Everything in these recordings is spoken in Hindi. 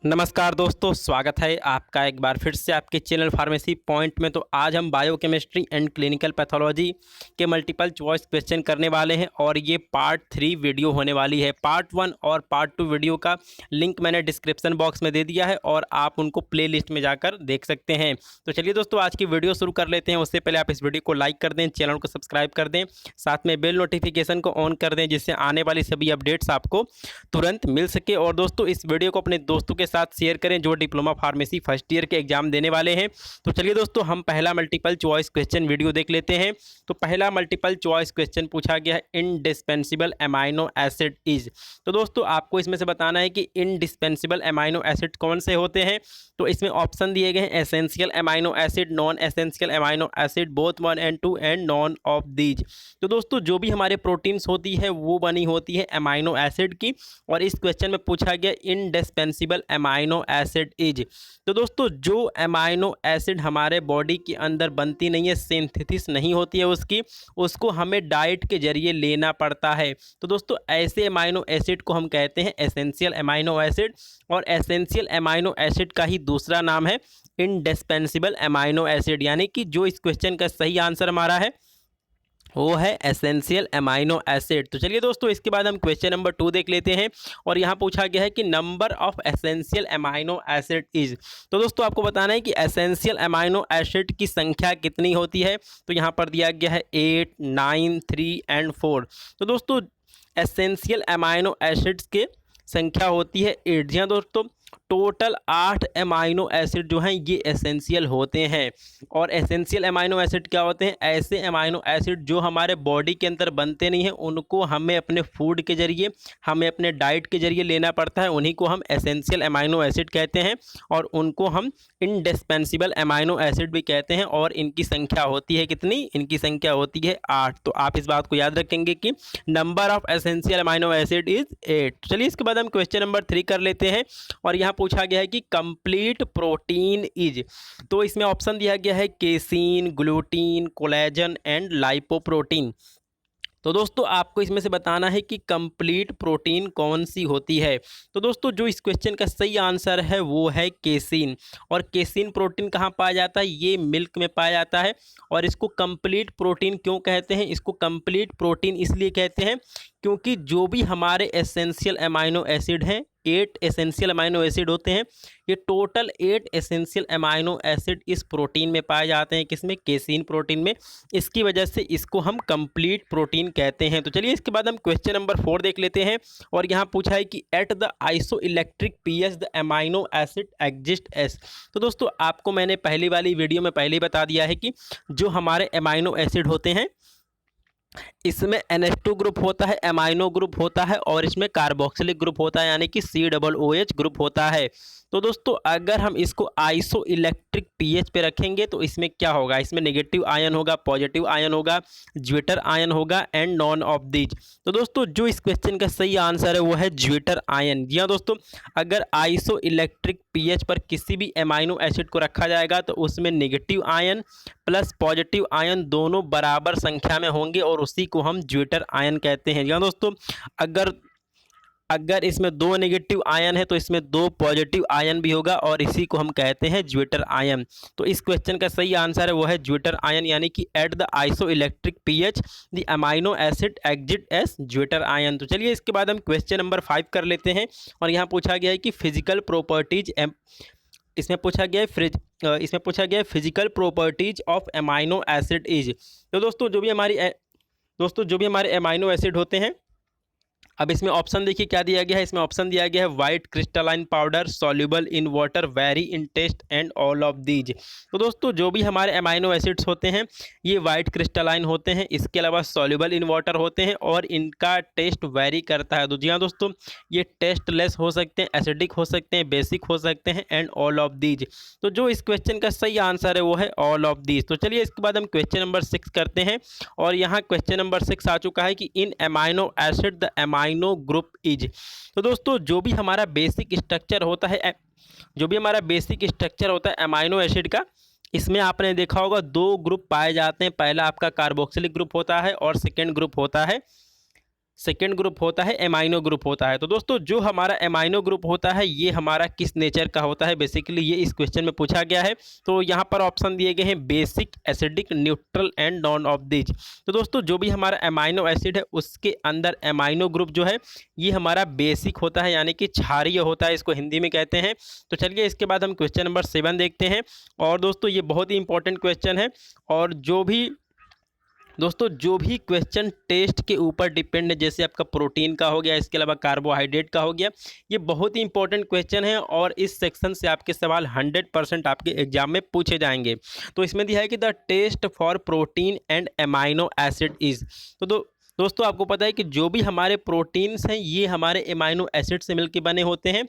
नमस्कार दोस्तों, स्वागत है आपका एक बार फिर से आपके चैनल फार्मेसी पॉइंट में। तो आज हम बायोकेमिस्ट्री एंड क्लिनिकल पैथोलॉजी के मल्टीपल चॉइस क्वेश्चन करने वाले हैं और ये पार्ट 3 वीडियो होने वाली है। पार्ट 1 और पार्ट 2 वीडियो का लिंक मैंने डिस्क्रिप्शन बॉक्स में दे दिया है और आप उनको प्ले लिस्ट में जाकर देख सकते हैं। तो चलिए दोस्तों, आज की वीडियो शुरू कर लेते हैं। उससे पहले आप इस वीडियो को लाइक कर दें, चैनल को सब्सक्राइब कर दें, साथ में बेल नोटिफिकेशन को ऑन कर दें, जिससे आने वाली सभी अपडेट्स आपको तुरंत मिल सके। और दोस्तों, इस वीडियो को अपने दोस्तों के साथ शेयर करें जो डिप्लोमा फार्मेसी फर्स्ट ईयर के एग्जाम देने वाले हैं। तो चलिए दोस्तों, हम पहला मल्टीपल चॉइस क्वेश्चन वीडियो देख लेते हैं। तो पहला मल्टीपल चॉइस क्वेश्चन पूछा गया है, इनडिस्पेंसिबल अमाइनो एसिड इज। तो दोस्तों, आपको इसमें से बताना है कि इनडिस्पेंसिबल अमाइनो एसिड कौन से होते हैं। तो इसमें ऑप्शन दिए गए हैं, essential amino acid, non essential amino acid, both 1 and 2 and none of these. तो दोस्तों, जो भी हमारे प्रोटीन्स होती है वो बनी होती है अमाइनो एसिड की। और इस क्वेश्चन में पूछा गया इनडिस्पेंसिबल अमाइनो एसिड इज। तो दोस्तों, जो अमाइनो एसिड हमारे बॉडी के अंदर बनती नहीं है, सिंथेसिस नहीं होती है उसकी, उसको हमें डाइट के जरिए लेना पड़ता है। तो दोस्तों, ऐसे अमाइनो एसिड को हम कहते हैं एसेंशियल अमाइनो एसिड। और एसेंशियल अमाइनो एसिड का ही दूसरा नाम है इनडिस्पेंसिबल अमाइनो एसिड। यानी कि जो इस क्वेश्चन का सही आंसर हमारा है वो है एसेंशियल अमाइनो एसिड। तो चलिए दोस्तों, इसके बाद हम क्वेश्चन नंबर 2 देख लेते हैं। और यहाँ पूछा गया है कि number of essential amino acid is. तो दोस्तों, आपको बताना है कि एसेंशियल अमाइनो एसिड की संख्या कितनी होती है। तो यहाँ पर दिया गया है 8, 9, 3 एंड 4। तो दोस्तों, एसेंशियल अमाइनो एसिड्स के संख्या होती है 8। जी हाँ दोस्तों, टोटल 8 अमाइनो एसिड जो हैं ये एसेंशियल होते हैं। और एसेंशियल अमाइनो एसिड क्या होते हैं? ऐसे अमाइनो एसिड जो हमारे बॉडी के अंदर बनते नहीं हैं, उनको हमें अपने फूड के जरिए, हमें अपने डाइट के जरिए लेना पड़ता है। उन्हीं को हम एसेंशियल अमाइनो एसिड कहते हैं और उनको हम इनडिस्पेंसिबल अमाइनो एसिड भी कहते हैं। और इनकी संख्या होती है कितनी? इनकी संख्या होती है 8। तो आप इस बात को याद रखेंगे कि number of essential amino acid is 8। चलिए, इसके बाद हम क्वेश्चन नंबर 3 कर लेते हैं। और यहाँ पूछा गया है कि कंप्लीट प्रोटीन इज। तो इसमें ऑप्शन दिया गया है casein, gluten, collagen and lipoprotein. तो दोस्तों, आपको इसमें से बताना है कि कंप्लीट प्रोटीन कौन सी होती है। तो दोस्तों, जो इस क्वेश्चन का सही आंसर है वो है केसीन। और केसीन प्रोटीन कहाँ पाया जाता है? ये मिल्क में पाया जाता है। और इसको कंप्लीट प्रोटीन क्यों कहते हैं? इसको कंप्लीट प्रोटीन इसलिए कहते हैं क्योंकि जो भी हमारे एसेंशियल अमाइनो एसिड हैं, 8 एसेंशियल अमाइनो एसिड होते हैं। ये टोटल 8 एसेंशियल अमाइनो एसिड इस प्रोटीन में पाए जाते हैं। किसमें? केसीन प्रोटीन में। इसकी वजह से इसको हम कंप्लीट प्रोटीन कहते हैं। तो चलिए, इसके बाद हम क्वेश्चन नंबर 4 देख लेते हैं। और यहाँ पूछा है कि at the iso electric pH the amino acid exist S. तो दोस्तों, आपको मैंने पहली वाली वीडियो में पहले ही बता दिया है कि जो हमारे अमाइनो एसिड होते हैं इसमें NH2 ग्रुप होता है, अमाइनो ग्रुप होता है और इसमें कार्बोक्सिलिक ग्रुप होता है, यानी कि COOH ग्रुप होता है। तो दोस्तों, अगर हम इसको आइसो इलेक्ट्रिक पीएच पे रखेंगे तो इसमें क्या होगा? इसमें नेगेटिव आयन होगा, पॉजिटिव आयन होगा, ज्विटर आयन होगा एंड नॉन ऑफ दीज। तो दोस्तों, जो इस क्वेश्चन का सही आंसर है वो है ज्विटर आयन। जी हाँ दोस्तों, अगर आइसो इलेक्ट्रिक पीएच पर किसी भी अमाइनो एसिड को रखा जाएगा तो उसमें negative ion plus positive ion दोनों बराबर संख्या में होंगे और उसी को हम ज्विटर आयन कहते हैं। जी दोस्तों, अगर अगर इसमें 2 नेगेटिव आयन है तो इसमें 2 पॉजिटिव आयन भी होगा और इसी को हम कहते हैं ज्विटर आयन। तो इस क्वेश्चन का सही आंसर है वो है ज्विटर आयन, यानी कि at the iso electric pH the amino acid exit S zwitter ion. तो चलिए, इसके बाद हम क्वेश्चन नंबर 5 कर लेते हैं। और यहाँ पूछा गया है कि फिजिकल प्रॉपर्टीज, इसमें पूछा गया है physical properties of amino acid is. तो दोस्तों, जो भी हमारे अमाइनो एसिड होते हैं, अब इसमें ऑप्शन देखिए क्या दिया गया है। इसमें ऑप्शन दिया गया है white crystalline powder, soluble in water, very in taste and all of these. तो दोस्तों, जो भी हमारे अमाइनो एसिड्स होते हैं ये वाइट क्रिस्टलाइन होते हैं, इसके अलावा सॉल्युबल इन वाटर होते हैं और इनका टेस्ट वेरी करता है। तो जी हाँ दोस्तों, ये टेस्टलेस हो सकते हैं, एसिडिक हो सकते हैं, बेसिक हो सकते हैं एंड ऑल ऑफ दीज। तो जो इस क्वेश्चन का सही आंसर है वो है ऑल ऑफ दीज। तो चलिए, इसके बाद हम क्वेश्चन नंबर 6 करते हैं। और यहाँ क्वेश्चन नंबर 6 आ चुका है कि in amino acid the amino group is. तो दोस्तों, जो भी हमारा बेसिक स्ट्रक्चर होता है अमाइनो एसिड का, इसमें आपने देखा होगा 2 ग्रुप पाए जाते हैं। पहला आपका कार्बोक्सिलिक ग्रुप होता है और सेकेंड ग्रुप होता है सेकेंड ग्रुप होता है एमाइनो ग्रुप होता है। तो दोस्तों जो हमारा एमाइनो ग्रुप होता है ये हमारा किस नेचर का होता है, बेसिकली ये इस क्वेश्चन में पूछा गया है। तो यहाँ पर ऑप्शन दिए गए हैं basic, acidic, neutral and none of these. तो दोस्तों जो भी हमारा एमाइनो एसिड है उसके अंदर एमाइनो ग्रुप जो है ये हमारा बेसिक होता है, यानी कि क्षारीय होता है, इसको हिंदी में कहते हैं। तो चलिए इसके बाद हम क्वेश्चन नंबर 7 देखते हैं। और दोस्तों ये बहुत ही इंपॉर्टेंट क्वेश्चन है, और जो भी क्वेश्चन टेस्ट के ऊपर डिपेंड है, जैसे आपका प्रोटीन का हो गया, इसके अलावा कार्बोहाइड्रेट का हो गया, ये बहुत ही इंपॉर्टेंट क्वेश्चन है और इस सेक्शन से आपके सवाल 100% आपके एग्जाम में पूछे जाएंगे। तो इसमें दिया है कि the test for protein and amino acid is. तो दोस्तों आपको पता है कि जो भी हमारे प्रोटीन्स हैं ये हमारे एमाइनो एसिड से मिलकर बने होते हैं,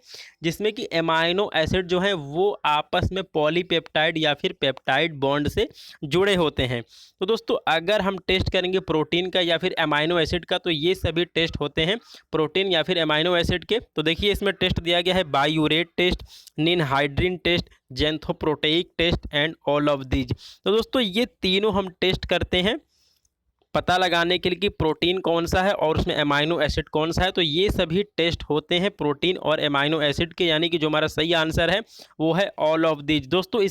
जिसमें कि एमाइनो एसिड जो है वो आपस में पॉलीपेप्टाइड या फिर पेप्टाइड बॉन्ड से जुड़े होते हैं। तो दोस्तों अगर हम टेस्ट करेंगे प्रोटीन का या फिर एमाइनो एसिड का, तो ये सभी टेस्ट होते हैं प्रोटीन या फिर एमाइनो एसिड के। तो देखिए इसमें टेस्ट दिया गया है biuret test, ninhydrin test, xanthoproteic test and all of these. तो दोस्तों ये तीनों हम टेस्ट करते हैं पता लगाने के लिए कि प्रोटीन कौन सा है और उसमें एमाइनो एसिड कौन सा है। तो ये सभी टेस्ट होते हैं प्रोटीन और एमाइनो एसिड के, यानी कि जो हमारा सही आंसर है वो है ऑल ऑफ दीज। दोस्तों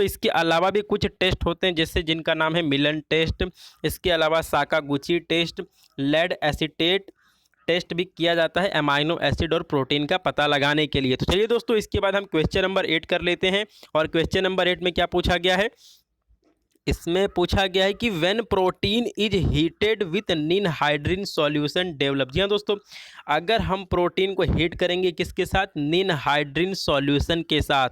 इसके अलावा भी कुछ टेस्ट होते हैं, जैसे जिनका नाम है मिलन टेस्ट, इसके अलावा Sakaguchi test, lead acetate test भी किया जाता है एमाइनो एसिड और प्रोटीन का पता लगाने के लिए। तो चलिए दोस्तों इसके बाद हम क्वेश्चन नंबर 8 कर लेते हैं। और क्वेश्चन नंबर 8 में क्या पूछा गया है, इसमें पूछा गया है कि when protein is heated with ninhydrin solution develop. जी हाँ दोस्तों, अगर हम प्रोटीन को हीट करेंगे किसके साथ, निनहाइड्रीन सॉल्यूशन के साथ,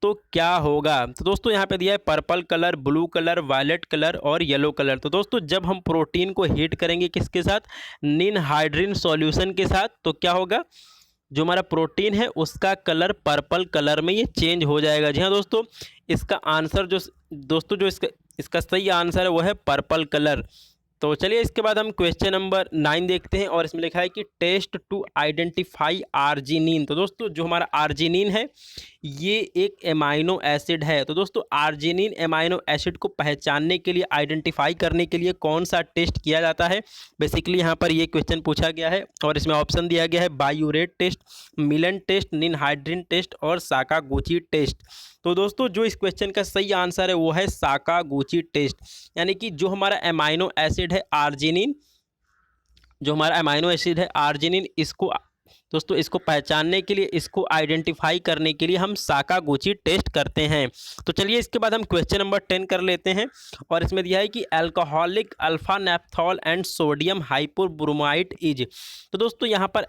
तो क्या होगा। तो दोस्तों यहाँ पे दिया है purple colour, blue colour, violet colour और येलो कलर। तो दोस्तों जब हम प्रोटीन को हीट करेंगे किसके साथ, निनहाइड्रीन सॉल्यूशन के साथ, तो क्या होगा, जो हमारा प्रोटीन है उसका कलर पर्पल कलर में ये चेंज हो जाएगा। जी हाँ दोस्तों, इसका आंसर जो इसका सही आंसर है वो है पर्पल कलर। तो चलिए इसके बाद हम क्वेश्चन नंबर 9 देखते हैं। और इसमें लिखा है कि टेस्ट टू आइडेंटिफाई आर्जिनिन। तो दोस्तों जो हमारा आर्जिनिन है ये एक एमाइनो एसिड है। तो दोस्तों आर्जिनिन एमाइनो एसिड को पहचानने के लिए, आइडेंटिफाई करने के लिए कौन सा टेस्ट किया जाता है, बेसिकली यहाँ पर ये क्वेश्चन पूछा गया है। और इसमें ऑप्शन दिया गया है बायूरेट टेस्ट, मिलन टेस्ट, निनहाइड्रीन टेस्ट और साकागुची टेस्ट। तो दोस्तों जो इस क्वेश्चन का सही आंसर है वो है साकागुची टेस्ट, यानी कि जो हमारा एमाइनो एसिड है आर्जिनिन, जो हमारा अमाइनो एसिड है आर्जिनिन, इसको दोस्तों इसको पहचानने के लिए, इसको आइडेंटिफाई करने के लिए हम साकागुची टेस्ट करते हैं। तो चलिए इसके बाद हम क्वेश्चन नंबर 10 कर लेते हैं। और इसमें दिया है कि alcoholic alpha naphthol and sodium hypobromide is. तो दोस्तों यहाँ पर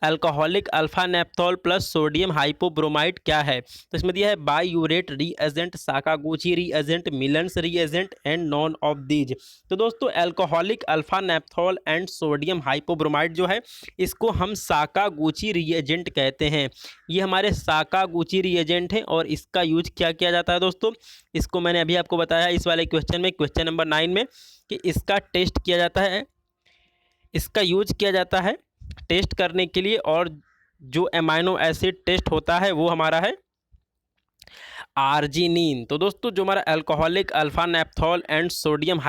alcoholic alpha naphthol plus sodium hypobromide क्या है। तो इसमें दिया है biuret reagent, Sakaguchi reagent, Millon's reagent and none of these. तो दोस्तों alcoholic alpha naphthol and sodium hypobromide जो है इसको हम साकागुची रीएजेंट कहते हैं। ये हमारे साकागुची रीएजेंट है और इसका यूज क्या किया जाता है दोस्तों, इसको मैंने अभी आपको बताया इस वाले क्वेश्चन में, क्वेश्चन नंबर 9 में, कि इसका टेस्ट किया जाता है, इसका यूज किया जाता है टेस्ट करने के लिए। और जो एमाइनो एसिड टेस्ट होता है वो हमारा है आर्जिनिन। तो दोस्तों जो हमारा alcoholic alpha naphthol and sodium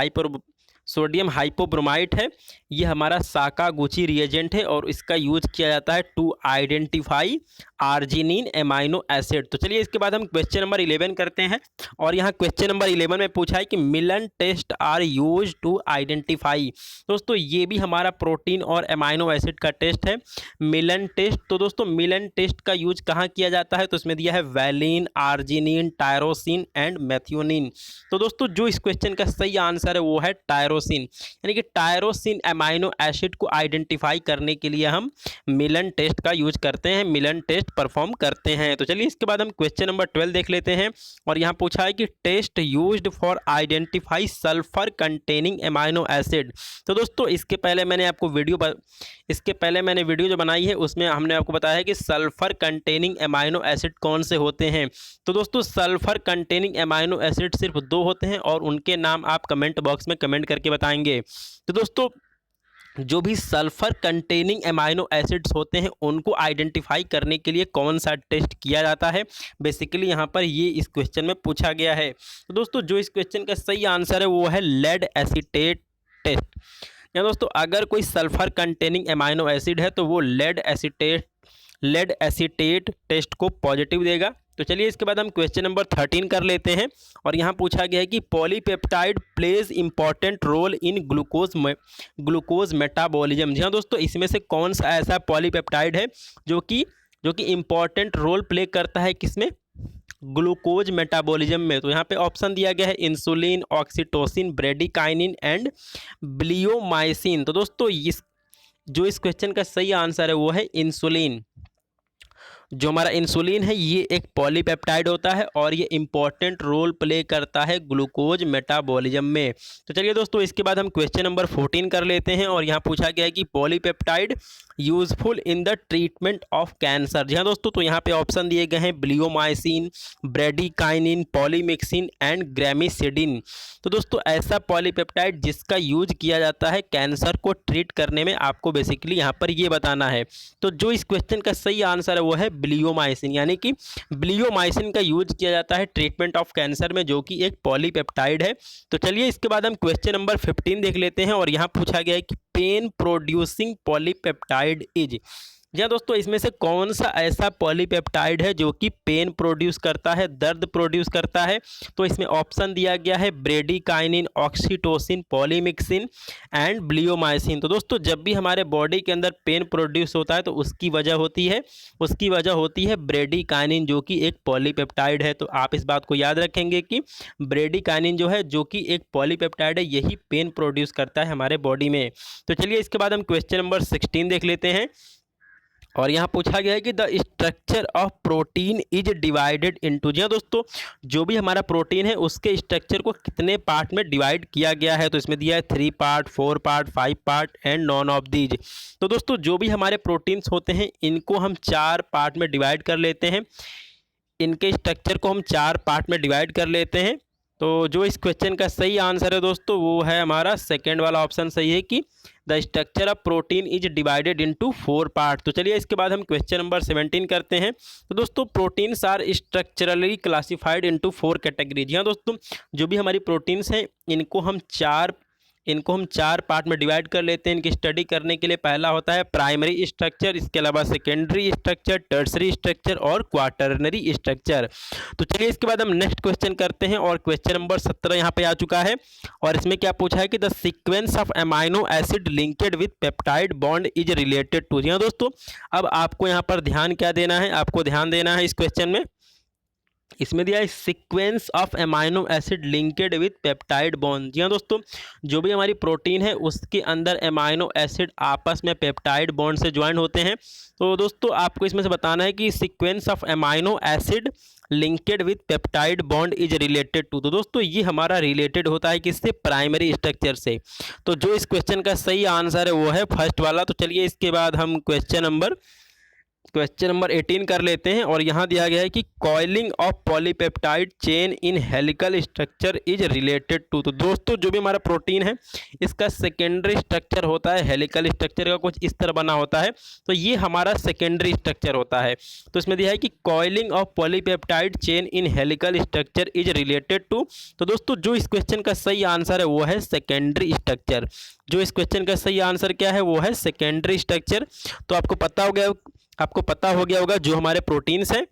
hypobromide है ये हमारा साकागुची रिएजेंट है और इसका यूज किया जाता है to identify arginine amino acid. तो चलिए इसके बाद हम क्वेश्चन नंबर 11 करते हैं। और यहाँ क्वेश्चन नंबर 11 में पूछा है कि Millon test are use to identify. दोस्तों ये भी हमारा प्रोटीन और एमाइनो एसिड का टेस्ट है, मिलन टेस्ट। तो दोस्तों मिलन टेस्ट का यूज कहाँ किया जाता है, तो इसमें दिया है valine, arginine, tyrosine and methionine. तो दोस्तों जो इस क्वेश्चन का सही आंसर है वो है टायरोसिन, यानी कि टायरोसिन एमाइनो एसिड को आइडेंटिफाई करने के लिए हम मिलन टेस्ट का यूज करते हैं, मिलन टेस्ट परफॉर्म करते हैं। तो चलिए इसके बाद हम क्वेश्चन नंबर 12 देख लेते हैं। और यहाँ पूछा है कि test used for identify sulphur containing amino acid. तो दोस्तों इसके पहले मैंने वीडियो जो बनाई है उसमें हमने आपको बताया है कि सल्फर कंटेनिंग एमाइनो एसिड कौन से होते हैं। तो दोस्तों सल्फर कंटेनिंग एमाइनो एसिड सिर्फ 2 होते हैं और उनके नाम आप कमेंट बॉक्स में कमेंट करके बताएंगे। तो दोस्तों जो भी सल्फर कंटेनिंग एमाइनो एसिड्स होते हैं उनको आइडेंटिफाई करने के लिए कौन सा टेस्ट किया जाता है, बेसिकली यहाँ पर ये इस क्वेश्चन में पूछा गया है। तो दोस्तों जो इस क्वेश्चन का सही आंसर है वो है लेड एसीटेट टेस्ट। या दोस्तों अगर कोई सल्फर कंटेनिंग एमाइनो एसिड है तो वो लेड एसीटेट टेस्ट को पॉजिटिव देगा। तो चलिए इसके बाद हम क्वेश्चन नंबर 13 कर लेते हैं। और यहाँ पूछा गया है कि polypeptide plays important role in glucose metabolism. जी हाँ दोस्तों, इसमें से कौन सा ऐसा पॉलीपेप्टाइड है जो कि इंपॉर्टेंट रोल प्ले करता है किसमें, ग्लूकोज मेटाबॉलिज्म में। तो यहाँ पे ऑप्शन दिया गया है insulin, oxytocin, bradykinin and bleomycin. तो दोस्तों इस क्वेश्चन का सही आंसर है वो है इंसुलिन। जो हमारा इंसुलिन है ये एक पॉलीपेप्टाइड होता है और ये इंपॉर्टेंट रोल प्ले करता है ग्लूकोज मेटाबॉलिज्म में। तो चलिए दोस्तों इसके बाद हम क्वेश्चन नंबर 14 कर लेते हैं। और यहाँ पूछा गया है कि polypeptide useful in the treatment of cancer. जी हाँ दोस्तों, तो यहाँ पे ऑप्शन दिए गए हैं bleomycin, bradykinin, polymyxin and gramicidin. तो दोस्तों ऐसा पॉलीपेप्टाइड जिसका यूज किया जाता है कैंसर को ट्रीट करने में, आपको बेसिकली यहाँ पर ये बताना है। तो जो इस क्वेश्चन का सही आंसर है वो है ब्लियोमाइसिन, यानी कि ब्लियोमाइसिन का यूज किया जाता है ट्रीटमेंट ऑफ कैंसर में, जो कि एक पॉलीपेप्टाइड है। तो चलिए इसके बाद हम क्वेश्चन नंबर 15 देख लेते हैं। और यहाँ पूछा गया है कि पेन प्रोड्यूसिंग पॉलीपेप्टाइड इज। जी हाँ दोस्तों, इसमें से कौन सा ऐसा पॉलीपेप्टाइड है जो कि पेन प्रोड्यूस करता है, दर्द प्रोड्यूस करता है। तो इसमें ऑप्शन दिया गया है bradykinin, oxytocin, polymyxin and bleomycin. तो दोस्तों जब भी हमारे बॉडी के अंदर पेन प्रोड्यूस होता है तो उसकी वजह होती है ब्रेडिकाइनिन, जो कि एक पॉलीपेप्टाइड है। तो आप इस बात को याद रखेंगे कि ब्रेडिकाइनिन जो है, जो कि एक पॉलीपेप्टाइड है, यही पेन प्रोड्यूस करता है हमारे बॉडी में। तो चलिए इसके बाद हम क्वेश्चन नंबर 16 देख लेते हैं। और यहाँ पूछा गया है कि the structure of protein is divided into. जी हाँ दोस्तों, जो भी हमारा प्रोटीन है उसके स्ट्रक्चर को कितने पार्ट में डिवाइड किया गया है। तो इसमें दिया है 3 part, 4 part, 5 part and none of these. तो दोस्तों जो भी हमारे प्रोटीन्स होते हैं इनको हम 4 पार्ट में डिवाइड कर लेते हैं। इनके स्ट्रक्चर को हम 4 पार्ट में डिवाइड कर लेते हैं। तो जो इस क्वेश्चन का सही आंसर है दोस्तों वो है हमारा सेकेंड वाला ऑप्शन सही है कि the structure of protein is divided into 4 part. तो चलिए इसके बाद हम क्वेश्चन नंबर 17 करते हैं। तो दोस्तों proteins are structurally classified into 4 categories. हाँ दोस्तों, जो भी हमारी प्रोटीन्स हैं इनको हम चार पार्ट में डिवाइड कर लेते हैं इनकी स्टडी करने के लिए। पहला होता है प्राइमरी स्ट्रक्चर, इसके अलावा सेकेंडरी स्ट्रक्चर, टर्सरी स्ट्रक्चर और क्वाटरनरी स्ट्रक्चर। तो चलिए इसके बाद हम नेक्स्ट क्वेश्चन करते हैं। और क्वेश्चन नंबर 17 यहाँ पे आ चुका है। और इसमें क्या पूछा है कि the sequence of amino acid linked with peptide bond is related to. जी हाँ दोस्तों, अब आपको यहाँ पर ध्यान क्या देना है, आपको ध्यान देना है इस क्वेश्चन में। इसमें दिया है sequence of amino acid linked with peptide bond. जी हाँ दोस्तों, जो भी हमारी प्रोटीन है उसके अंदर एमाइनो एसिड आपस में पेप्टाइड बॉन्ड से ज्वाइन होते हैं। तो दोस्तों आपको इसमें से बताना है कि sequence of amino acid linked with peptide bond is related to. तो दोस्तों ये हमारा रिलेटेड होता है किससे, प्राइमरी स्ट्रक्चर से। तो जो इस क्वेश्चन का सही आंसर है वो है फर्स्ट वाला। तो चलिए इसके बाद हम क्वेश्चन नंबर 18 कर लेते हैं। और यहाँ दिया गया है कि coiling of polypeptide chain in helical structure is related to. तो दोस्तों जो भी हमारा प्रोटीन है इसका सेकेंडरी स्ट्रक्चर होता है हेलिकल स्ट्रक्चर का कुछ इस तरह बना होता है। तो ये हमारा सेकेंडरी स्ट्रक्चर होता है। तो इसमें दिया है कि coiling of polypeptide chain in helical structure is related to. तो दोस्तों जो इस क्वेश्चन का सही आंसर है वो है सेकेंडरी स्ट्रक्चर। जो इस क्वेश्चन का सही आंसर क्या है वो है सेकेंडरी स्ट्रक्चर। तो आपको पता हो गया होगा जो हमारे प्रोटीन्स हैं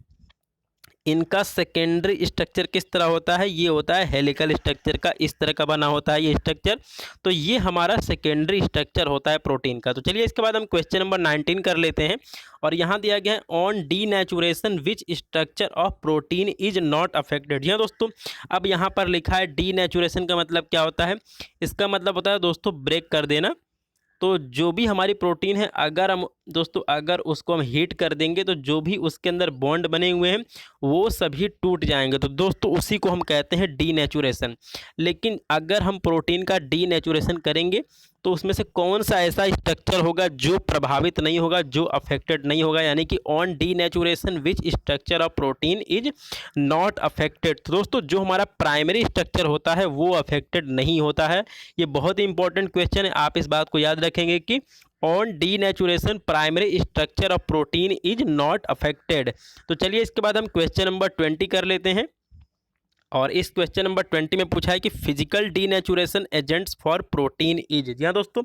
इनका सेकेंडरी स्ट्रक्चर किस तरह होता है, ये होता है हेलिकल स्ट्रक्चर का, इस तरह का बना होता है ये स्ट्रक्चर। तो ये हमारा सेकेंडरी स्ट्रक्चर होता है प्रोटीन का। तो चलिए इसके बाद हम क्वेश्चन नंबर 19 कर लेते हैं। और यहाँ दिया गया है on denaturation which structure of protein is not affected. हाँ दोस्तों, अब यहाँ पर लिखा है डीनेचुरेशन का मतलब क्या होता है, इसका मतलब होता है दोस्तों ब्रेक कर देना। तो जो भी हमारी प्रोटीन है अगर उसको हम हीट कर देंगे तो जो भी उसके अंदर बॉन्ड बने हुए हैं वो सभी टूट जाएंगे। तो दोस्तों उसी को हम कहते हैं डीनेचुरेशन। लेकिन अगर हम प्रोटीन का डीनेचुरेशन करेंगे तो उसमें से कौन सा ऐसा स्ट्रक्चर होगा जो प्रभावित नहीं होगा, जो अफेक्टेड नहीं होगा, यानी कि on denaturation which structure of protein is not affected. तो दोस्तों जो हमारा प्राइमरी स्ट्रक्चर होता है वो अफेक्टेड नहीं होता है। ये बहुत ही इंपॉर्टेंट क्वेश्चन है, आप इस बात को याद रखेंगे कि on denaturation primary structure of protein is not affected. तो चलिए इसके बाद हम क्वेश्चन नंबर 20 कर लेते हैं। और इस क्वेश्चन नंबर 20 में पूछा है कि physical denaturation agents for protein is. जी हाँ दोस्तों,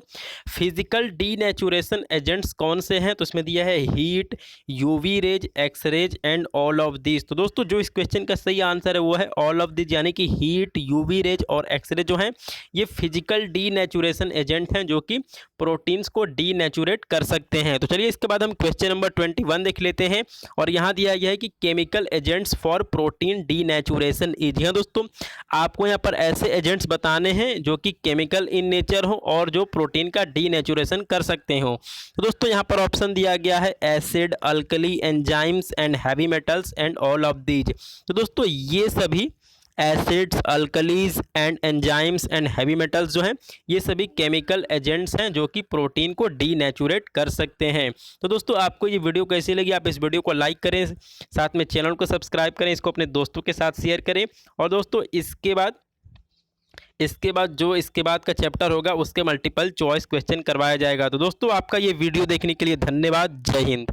फिजिकल डीनेचुरेशन एजेंट्स कौन से हैं, तो इसमें दिया है heat, UV rays, X rays and all of this. तो दोस्तों जो इस क्वेश्चन का सही आंसर है वो है ऑल ऑफ दिस, यानी कि हीट, यूवी रेज और एक्स रे जो हैं ये फिजिकल डीनेचुरेशन एजेंट हैं जो कि प्रोटीन्स को डीनेचुरेट कर सकते हैं। तो चलिए इसके बाद हम क्वेश्चन नंबर 21 देख लेते हैं और यहाँ दिया गया है कि chemical agents for protein denaturation is. हाँ दोस्तों, आपको यहाँ पर ऐसे एजेंट्स बताने हैं जो कि केमिकल इन नेचर हो और जो प्रोटीन का डीनेचुरेशन कर सकते हो। तो दोस्तों यहाँ पर ऑप्शन दिया गया है acid, alkali, enzymes and heavy metals and all of these. तो दोस्तों ये सभी acids, alkalis and enzymes and heavy metals जो हैं ये सभी केमिकल एजेंट्स हैं जो कि प्रोटीन को डीनेचुरेट कर सकते हैं। तो दोस्तों आपको ये वीडियो कैसी लगी, आप इस वीडियो को लाइक करें, साथ में चैनल को सब्सक्राइब करें, इसको अपने दोस्तों के साथ शेयर करें। और दोस्तों इसके बाद का चैप्टर होगा उसके मल्टीपल चॉइस क्वेश्चन करवाया जाएगा। तो दोस्तों आपका ये वीडियो देखने के लिए धन्यवाद। जय हिंद।